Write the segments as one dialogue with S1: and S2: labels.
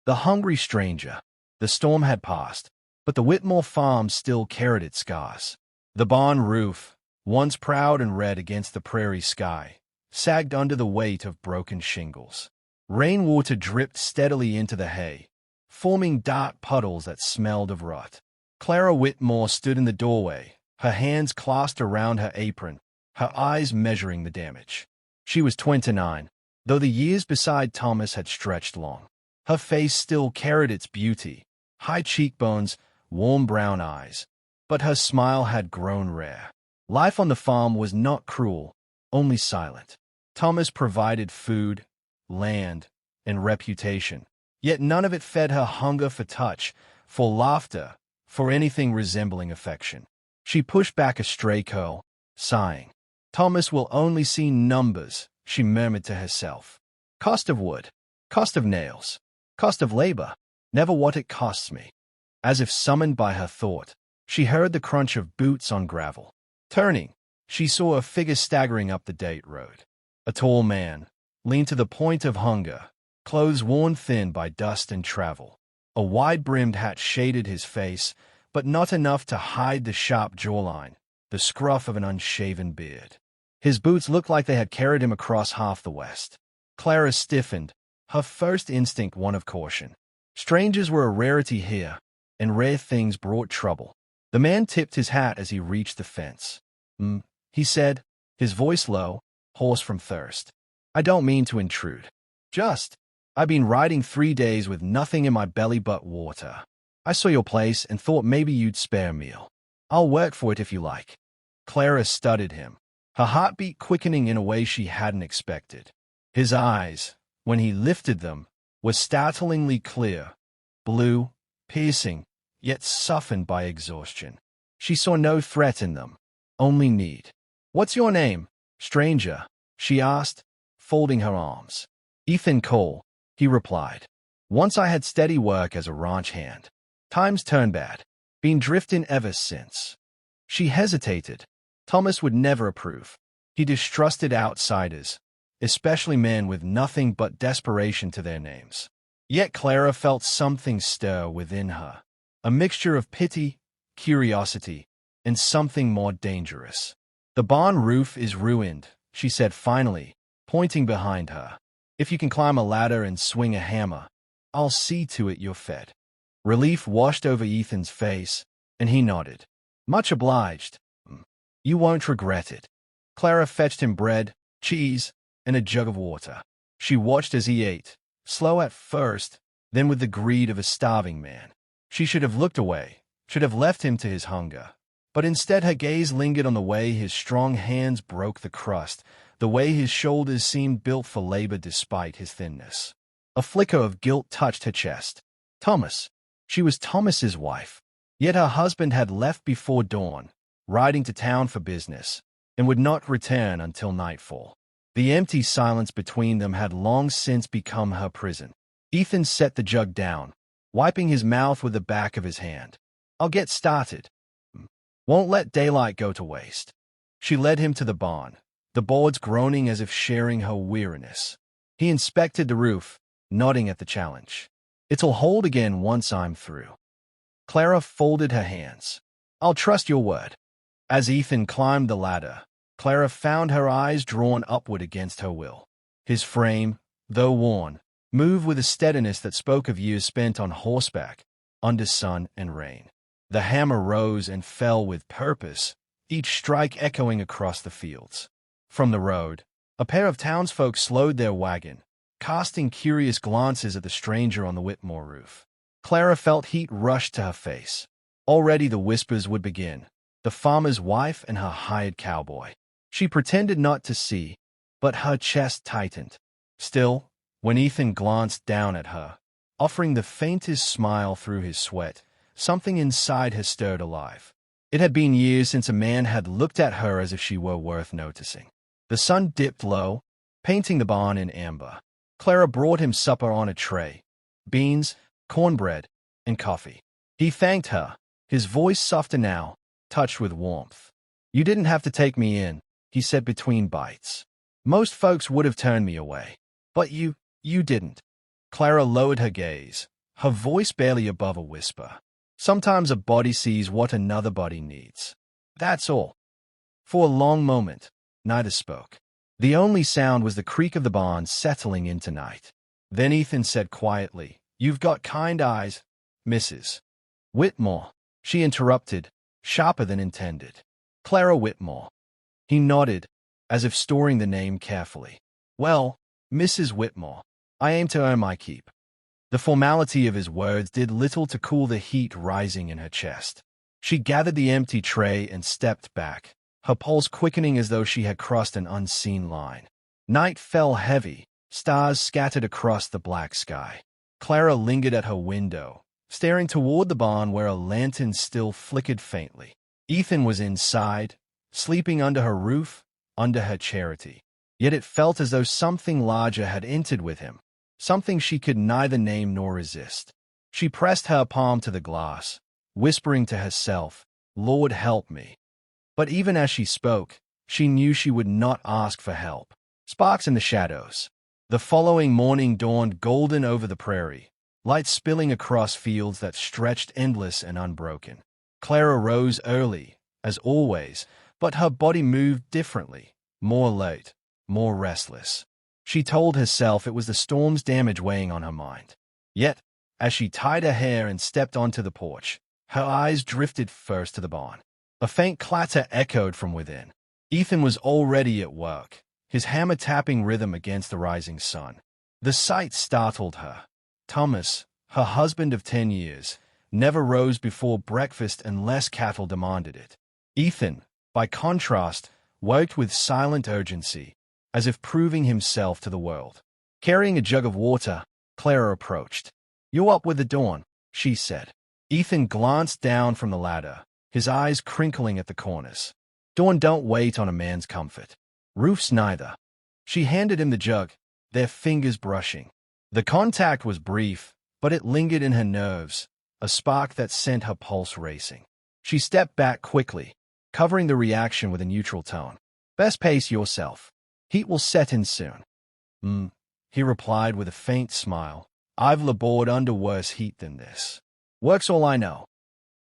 S1: The hungry stranger. The storm had passed, but the Whitmore farm still carried its scars. The barn roof, once proud and red against the prairie sky, sagged under the weight of broken shingles. Rainwater dripped steadily into the hay, forming dark puddles that smelled of rot. Clara Whitmore stood in the doorway, her hands clasped around her apron, her eyes measuring the damage. She was 29, though the years beside Thomas had stretched long. Her face still carried its beauty, high cheekbones, warm brown eyes, but her smile had grown rare. Life on the farm was not cruel, only silent. Thomas provided food, land, and reputation, yet none of it fed her hunger for touch, for laughter, for anything resembling affection. She pushed back a stray curl, sighing. Thomas will only see numbers, she murmured to herself. Cost of wood, cost of nails, cost of labor, never what it costs me. As if summoned by her thought, she heard the crunch of boots on gravel. Turning, she saw a figure staggering up the dirt road. A tall man, lean to the point of hunger, clothes worn thin by dust and travel. A wide-brimmed hat shaded his face, but not enough to hide the sharp jawline, the scruff of an unshaven beard. His boots looked like they had carried him across half the West. Clara stiffened, her first instinct one of caution. Strangers were a rarity here, and rare things brought trouble. The man tipped his hat as he reached the fence. He said, his voice low, hoarse from thirst. I don't mean to intrude. I've been riding 3 days with nothing in my belly but water. I saw your place and thought maybe you'd spare a meal. I'll work for it if you like. Clara studied him, her heartbeat quickening in a way she hadn't expected. His eyes, when he lifted them, were startlingly clear, blue, piercing, yet softened by exhaustion. She saw no threat in them, only need. What's your name, stranger? She asked, folding her arms. Ethan Cole, he replied. Once I had steady work as a ranch hand. Times turned bad. Been drifting ever since. She hesitated. Thomas would never approve. He distrusted outsiders, especially men with nothing but desperation to their names. Yet Clara felt something stir within her, a mixture of pity, curiosity, and something more dangerous. The barn roof is ruined, she said finally, pointing behind her. If you can climb a ladder and swing a hammer, I'll see to it you're fed. Relief washed over Ethan's face, and he nodded. Much obliged. You won't regret it. Clara fetched him bread, cheese, and a jug of water. She watched as he ate, slow at first, then with the greed of a starving man. She should have looked away, should have left him to his hunger. But instead her gaze lingered on the way his strong hands broke the crust, the way his shoulders seemed built for labor despite his thinness. A flicker of guilt touched her chest. Thomas. She was Thomas's wife. Yet her husband had left before dawn, riding to town for business, and would not return until nightfall. The empty silence between them had long since become her prison. Ethan set the jug down, wiping his mouth with the back of his hand. I'll get started. Won't let daylight go to waste. She led him to the barn, the boards groaning as if sharing her weariness. He inspected the roof, nodding at the challenge. It'll hold again once I'm through. Clara folded her hands. I'll trust your word. As Ethan climbed the ladder, Clara found her eyes drawn upward against her will. His frame, though worn, moved with a steadiness that spoke of years spent on horseback, under sun and rain. The hammer rose and fell with purpose, each strike echoing across the fields. From the road, a pair of townsfolk slowed their wagon, casting curious glances at the stranger on the Whitmore roof. Clara felt heat rush to her face. Already the whispers would begin. The farmer's wife and her hired cowboy. She pretended not to see, but her chest tightened. Still, when Ethan glanced down at her, offering the faintest smile through his sweat, something inside her stirred alive. It had been years since a man had looked at her as if she were worth noticing. The sun dipped low, painting the barn in amber. Clara brought him supper on a tray. Beans, cornbread, and coffee. He thanked her, his voice softer now, touched with warmth. You didn't have to take me in, he said between bites. Most folks would have turned me away. But you didn't. Clara lowered her gaze, her voice barely above a whisper. Sometimes a body sees what another body needs. That's all. For a long moment, neither spoke. The only sound was the creak of the barn settling into night. Then Ethan said quietly, "You've got kind eyes, Mrs. Whitmore," she interrupted, sharper than intended. "Clara Whitmore." He nodded, as if storing the name carefully. "Well, Mrs. Whitmore, I aim to earn my keep." The formality of his words did little to cool the heat rising in her chest. She gathered the empty tray and stepped back, her pulse quickening as though she had crossed an unseen line. Night fell heavy, stars scattered across the black sky. Clara lingered at her window, staring toward the barn where a lantern still flickered faintly. Ethan was inside, sleeping under her roof, under her charity. Yet it felt as though something larger had entered with him, something she could neither name nor resist. She pressed her palm to the glass, whispering to herself, "Lord, help me." But even as she spoke, she knew she would not ask for help. Sparks in the shadows. The following morning dawned golden over the prairie, light spilling across fields that stretched endless and unbroken. Clara rose early, as always, but her body moved differently, more alert, more restless. She told herself it was the storm's damage weighing on her mind. Yet, as she tied her hair and stepped onto the porch, her eyes drifted first to the barn. A faint clatter echoed from within. Ethan was already at work, his hammer tapping rhythm against the rising sun. The sight startled her. Thomas, her husband of 10 years, never rose before breakfast unless cattle demanded it. Ethan, by contrast, worked with silent urgency, as if proving himself to the world. Carrying a jug of water, Clara approached. "You up with the dawn?" she said. Ethan glanced down from the ladder, his eyes crinkling at the corners. "Dawn don't wait on a man's comfort. Roofs neither." She handed him the jug, their fingers brushing. The contact was brief, but it lingered in her nerves, a spark that sent her pulse racing. She stepped back quickly, covering the reaction with a neutral tone. "Best pace yourself. Heat will set in soon." He replied with a faint smile. "I've labored under worse heat than this. Work's all I know."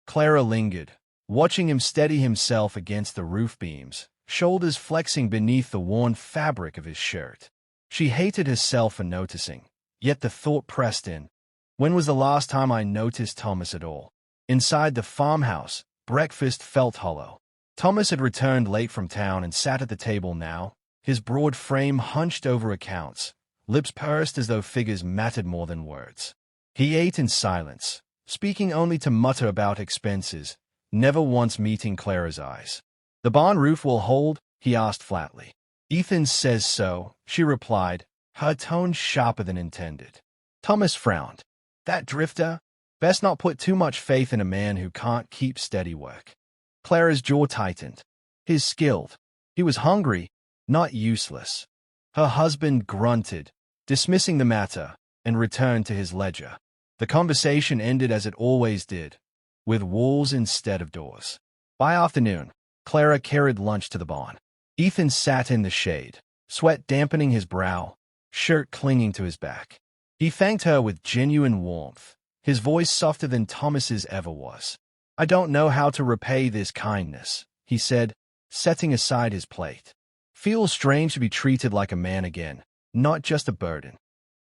S1: Clara lingered, watching him steady himself against the roof beams, shoulders flexing beneath the worn fabric of his shirt. She hated herself for noticing, yet the thought pressed in. When was the last time I noticed Thomas at all? Inside the farmhouse, breakfast felt hollow. Thomas had returned late from town and sat at the table now, his broad frame hunched over accounts, lips pursed as though figures mattered more than words. He ate in silence, speaking only to mutter about expenses, never once meeting Clara's eyes. "The barn roof will hold?" he asked flatly. "Ethan says so," she replied, her tone sharper than intended. Thomas frowned. "That drifter? Best not put too much faith in a man who can't keep steady work." Clara's jaw tightened. "He's skilled. He was hungry, not useless." Her husband grunted, dismissing the matter, and returned to his ledger. The conversation ended as it always did, with walls instead of doors. By afternoon, Clara carried lunch to the barn. Ethan sat in the shade, sweat dampening his brow, shirt clinging to his back. He thanked her with genuine warmth, his voice softer than Thomas's ever was. "I don't know how to repay this kindness," he said, setting aside his plate. "Feels strange to be treated like a man again, not just a burden."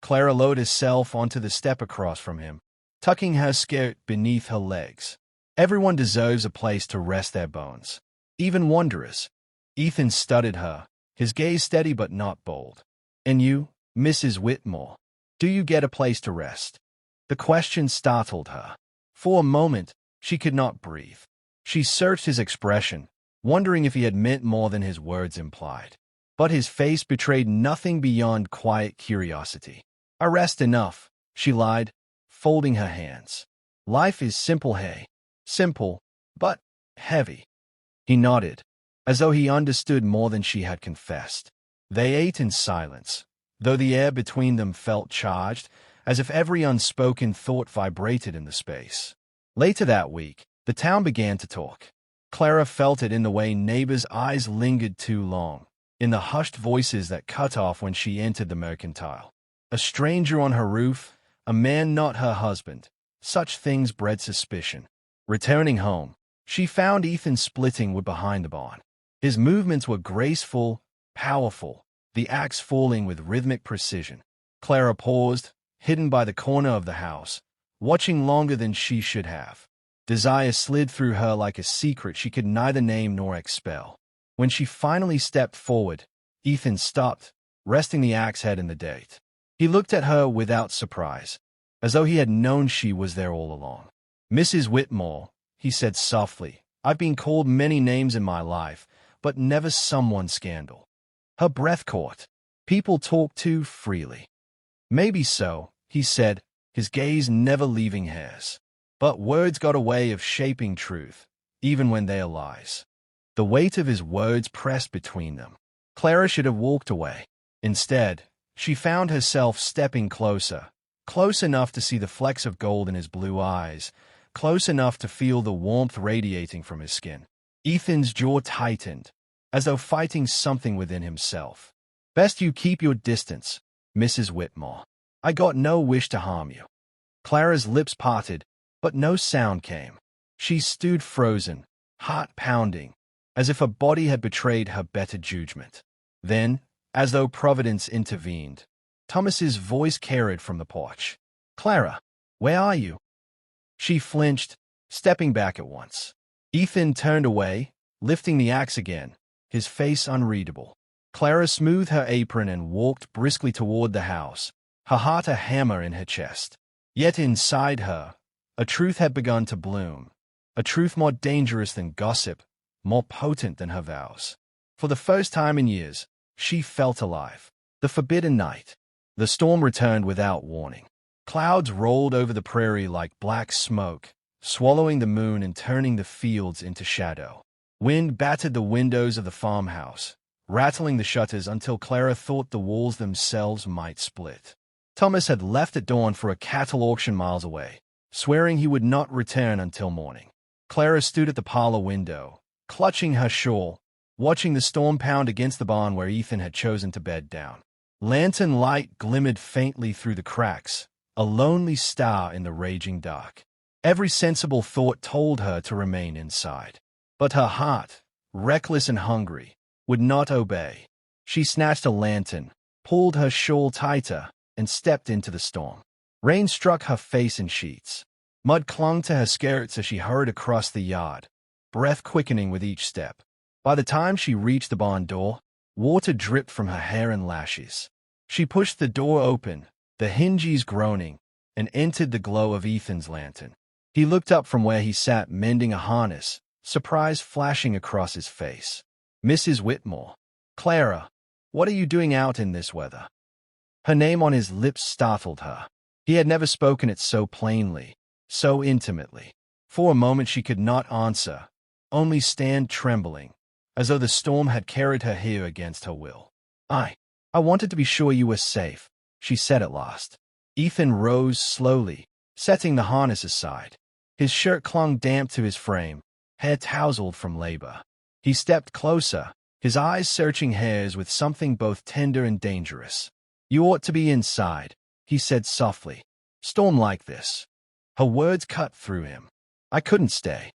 S1: Clara lowered herself onto the step across from him, tucking her skirt beneath her legs. Everyone deserves a place to rest their bones, even wanderers. Ethan studied her, his gaze steady but not bold. "And you, Mrs. Whitmore, do you get a place to rest?" The question startled her. For a moment, she could not breathe. She searched his expression, wondering if he had meant more than his words implied. But his face betrayed nothing beyond quiet curiosity. "I rest enough," she lied, folding her hands. "Life is simple, hey? Simple, but heavy." He nodded, as though he understood more than she had confessed. They ate in silence, though the air between them felt charged, as if every unspoken thought vibrated in the space. Later that week, the town began to talk. Clara felt it in the way neighbors' eyes lingered too long, in the hushed voices that cut off when she entered the mercantile. A stranger on her roof, a man not her husband. Such things bred suspicion. Returning home, she found Ethan splitting wood behind the barn. His movements were graceful, powerful, the axe falling with rhythmic precision. Clara paused, hidden by the corner of the house, watching longer than she should have. Desire slid through her like a secret she could neither name nor expel. When she finally stepped forward, Ethan stopped, resting the axe head in the dirt. He looked at her without surprise, as though he had known she was there all along. "Mrs. Whitmore," he said softly, "I've been called many names in my life, but never someone scandal." Her breath caught. People talk too freely. "Maybe so," he said, his gaze never leaving hers. But words got a way of shaping truth, even when they are lies. The weight of his words pressed between them. Clara should have walked away. Instead, she found herself stepping closer, close enough to see the flecks of gold in his blue eyes, close enough to feel the warmth radiating from his skin. Ethan's jaw tightened, as though fighting something within himself. "Best you keep your distance, Mrs. Whitmore. I got no wish to harm you." Clara's lips parted, but no sound came. She stood frozen, heart pounding, as if her body had betrayed her better judgment. Then, as though Providence intervened, Thomas's voice carried from the porch. "Clara, where are you?" She flinched, stepping back at once. Ethan turned away, lifting the axe again, his face unreadable. Clara smoothed her apron and walked briskly toward the house, her heart a hammer in her chest. Yet inside her, a truth had begun to bloom, a truth more dangerous than gossip, more potent than her vows. For the first time in years, she felt alive. The forbidden night. The storm returned without warning. Clouds rolled over the prairie like black smoke, swallowing the moon and turning the fields into shadow. Wind battered the windows of the farmhouse, rattling the shutters until Clara thought the walls themselves might split. Thomas had left at dawn for a cattle auction miles away, swearing he would not return until morning. Clara stood at the parlor window, clutching her shawl, watching the storm pound against the barn where Ethan had chosen to bed down. Lantern light glimmered faintly through the cracks, a lonely star in the raging dark. Every sensible thought told her to remain inside. But her heart, reckless and hungry, would not obey. She snatched a lantern, pulled her shawl tighter, and stepped into the storm. Rain struck her face in sheets. Mud clung to her skirts as she hurried across the yard, breath quickening with each step. By the time she reached the barn door, water dripped from her hair and lashes. She pushed the door open, the hinges groaning, and entered the glow of Ethan's lantern. He looked up from where he sat mending a harness, surprise flashing across his face. "Mrs. Whitmore. Clara, what are you doing out in this weather?" Her name on his lips startled her. He had never spoken it so plainly, so intimately. For a moment she could not answer, only stand trembling, as though the storm had carried her here against her will. I wanted to be sure you were safe," she said at last. Ethan rose slowly, setting the harness aside. His shirt clung damp to his frame, hair tousled from labor. He stepped closer, his eyes searching hers with something both tender and dangerous. "You ought to be inside," he said softly. "Storm like this." Her words cut through him. "I couldn't stay."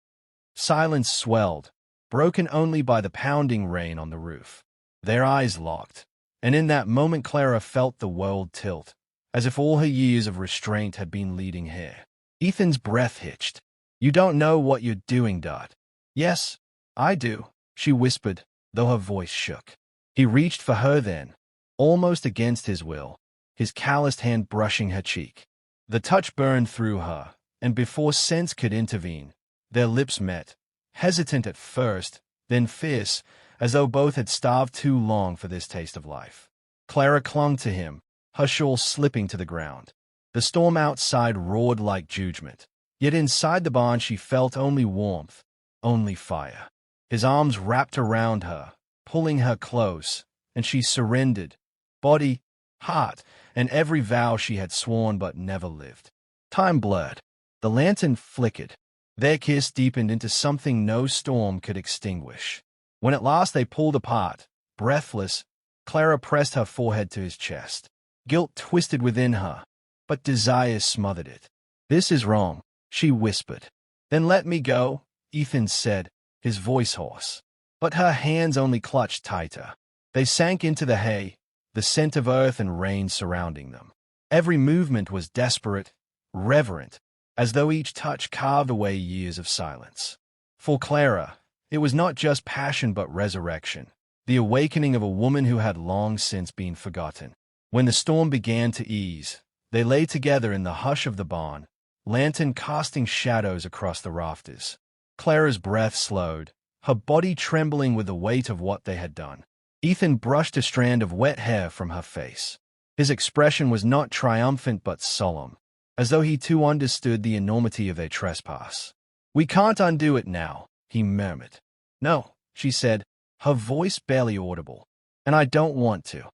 S1: Silence swelled, broken only by the pounding rain on the roof. Their eyes locked, and in that moment Clara felt the world tilt, as if all her years of restraint had been leading here. Ethan's breath hitched. "You don't know what you're doing, Dot." "Yes, I do," she whispered, though her voice shook. He reached for her then, almost against his will, his calloused hand brushing her cheek. The touch burned through her, and before sense could intervene, their lips met, hesitant at first, then fierce, as though both had starved too long for this taste of life. Clara clung to him, her shawl slipping to the ground. The storm outside roared like judgment, yet inside the barn she felt only warmth, only fire. His arms wrapped around her, pulling her close, and she surrendered, body, heart, and every vow she had sworn but never lived. Time blurred. The lantern flickered. Their kiss deepened into something no storm could extinguish. When at last they pulled apart, breathless, Clara pressed her forehead to his chest. Guilt twisted within her, but desire smothered it. "This is wrong," she whispered. "Then let me go," Ethan said, his voice hoarse. But her hands only clutched tighter. They sank into the hay, the scent of earth and rain surrounding them. Every movement was desperate, reverent, as though each touch carved away years of silence. For Clara, it was not just passion but resurrection, the awakening of a woman who had long since been forgotten. When the storm began to ease, they lay together in the hush of the barn, lantern casting shadows across the rafters. Clara's breath slowed, her body trembling with the weight of what they had done. Ethan brushed a strand of wet hair from her face. His expression was not triumphant but solemn, as though he too understood the enormity of their trespass. "We can't undo it now," he murmured. "No," she said, her voice barely audible. "And I don't want to."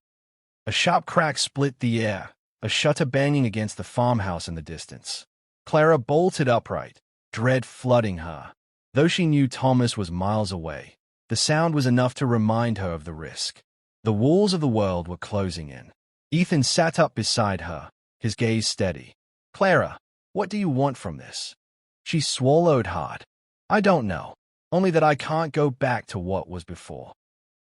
S1: A sharp crack split the air, a shutter banging against the farmhouse in the distance. Clara bolted upright, dread flooding her. Though she knew Thomas was miles away, the sound was enough to remind her of the risk. The walls of the world were closing in. Ethan sat up beside her, his gaze steady. "Clara, what do you want from this?" She swallowed hard. "I don't know, only that I can't go back to what was before."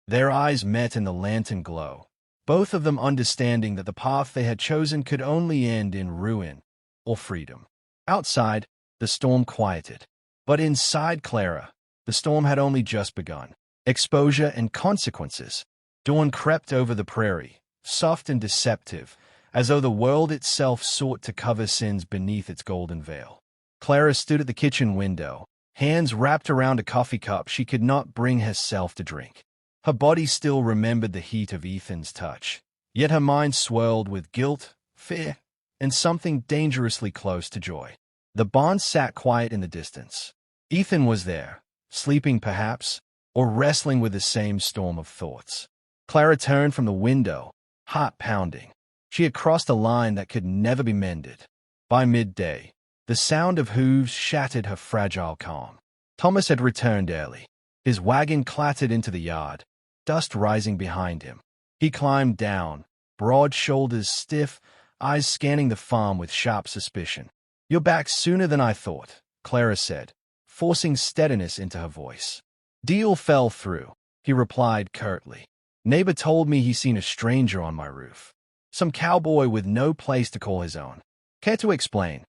S1: Their eyes met in the lantern glow, both of them understanding that the path they had chosen could only end in ruin or freedom. Outside, the storm quieted. But inside Clara, the storm had only just begun. Exposure and consequences. Dawn crept over the prairie, soft and deceptive, as though the world itself sought to cover sins beneath its golden veil. Clara stood at the kitchen window, hands wrapped around a coffee cup she could not bring herself to drink. Her body still remembered the heat of Ethan's touch, yet her mind swirled with guilt, fear, and something dangerously close to joy. The barn sat quiet in the distance. Ethan was there, sleeping perhaps, or wrestling with the same storm of thoughts. Clara turned from the window, heart pounding. She had crossed a line that could never be mended. By midday, the sound of hooves shattered her fragile calm. Thomas had returned early. His wagon clattered into the yard, dust rising behind him. He climbed down, broad shoulders stiff, eyes scanning the farm with sharp suspicion. "You're back sooner than I thought," Clara said, forcing steadiness into her voice. "Deal fell through," he replied curtly. "Neighbor told me he seen a stranger on my roof. Some cowboy with no place to call his own. Care to explain?"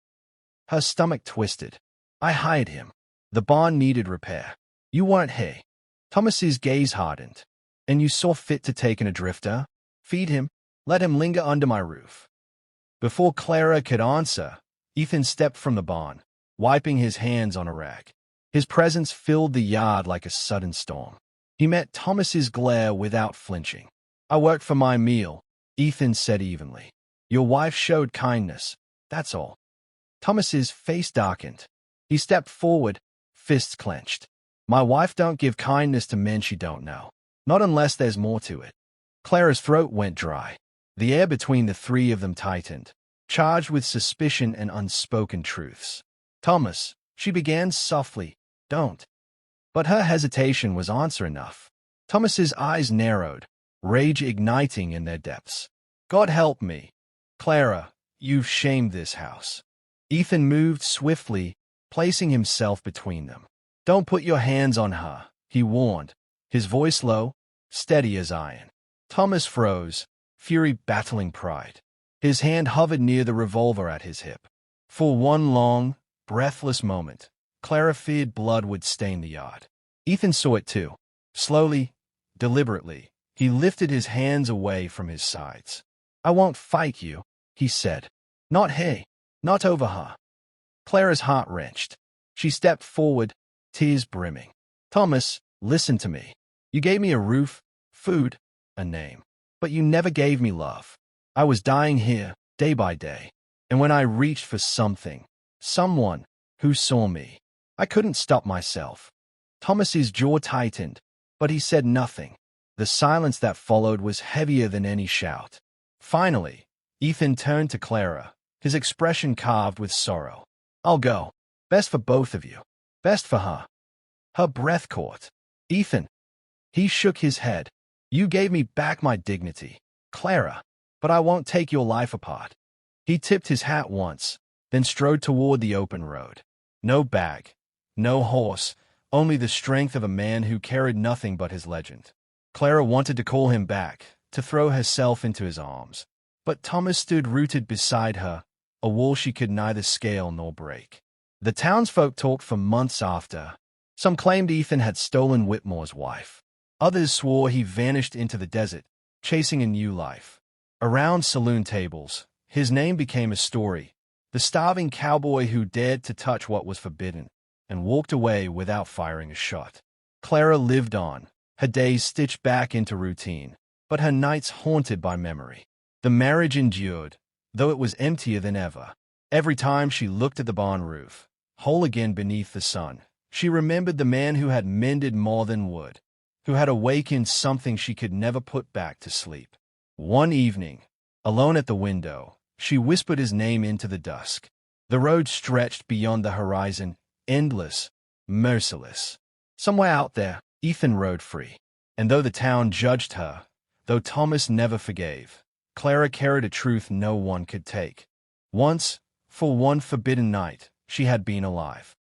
S1: Her stomach twisted. "I hired him. The barn needed repair. You weren't here." Thomas's gaze hardened. "And you saw fit to take in a drifter? Feed him? Let him linger under my roof?" Before Clara could answer, Ethan stepped from the barn, wiping his hands on a rag. His presence filled the yard like a sudden storm. He met Thomas's glare without flinching. "I worked for my meal," Ethan said evenly. "Your wife showed kindness, that's all." Thomas's face darkened. He stepped forward, fists clenched. "My wife don't give kindness to men she don't know. Not unless there's more to it." Clara's throat went dry. The air between the three of them tightened, charged with suspicion and unspoken truths. "Thomas," she began softly, "don't." But her hesitation was answer enough. Thomas's eyes narrowed, rage igniting in their depths. "God help me. Clara, you've shamed this house." Ethan moved swiftly, placing himself between them. "Don't put your hands on her," he warned, his voice low, steady as iron. Thomas froze, fury battling pride. His hand hovered near the revolver at his hip. For one long, breathless moment, Clara feared blood would stain the yard. Ethan saw it too. Slowly, deliberately, he lifted his hands away from his sides. "I won't fight you," he said. "Not here, not over her." Clara's heart wrenched. She stepped forward, tears brimming. "Thomas, listen to me. You gave me a roof, food, a name. But you never gave me love. I was dying here, day by day. And when I reached for something, someone who saw me, I couldn't stop myself." Thomas's jaw tightened, but he said nothing. The silence that followed was heavier than any shout. Finally, Ethan turned to Clara, his expression carved with sorrow. "I'll go. Best for both of you. Best for her." Her breath caught. "Ethan." He shook his head. "You gave me back my dignity, Clara, but I won't take your life apart." He tipped his hat once, then strode toward the open road. No bag, no horse, only the strength of a man who carried nothing but his legend. Clara wanted to call him back, to throw herself into his arms. But Thomas stood rooted beside her, a wall she could neither scale nor break. The townsfolk talked for months after. Some claimed Ethan had stolen Whitmore's wife. Others swore he vanished into the desert, chasing a new life. Around saloon tables, his name became a story, the starving cowboy who dared to touch what was forbidden, and walked away without firing a shot. Clara lived on, her days stitched back into routine, but her nights haunted by memory. The marriage endured, though it was emptier than ever. Every time she looked at the barn roof, whole again beneath the sun, she remembered the man who had mended more than wood, who had awakened something she could never put back to sleep. One evening, alone at the window, she whispered his name into the dusk. The road stretched beyond the horizon, endless, merciless. Somewhere out there, Ethan rode free. And though the town judged her, though Thomas never forgave, Clara carried a truth no one could take. Once, for one forbidden night, she had been alive.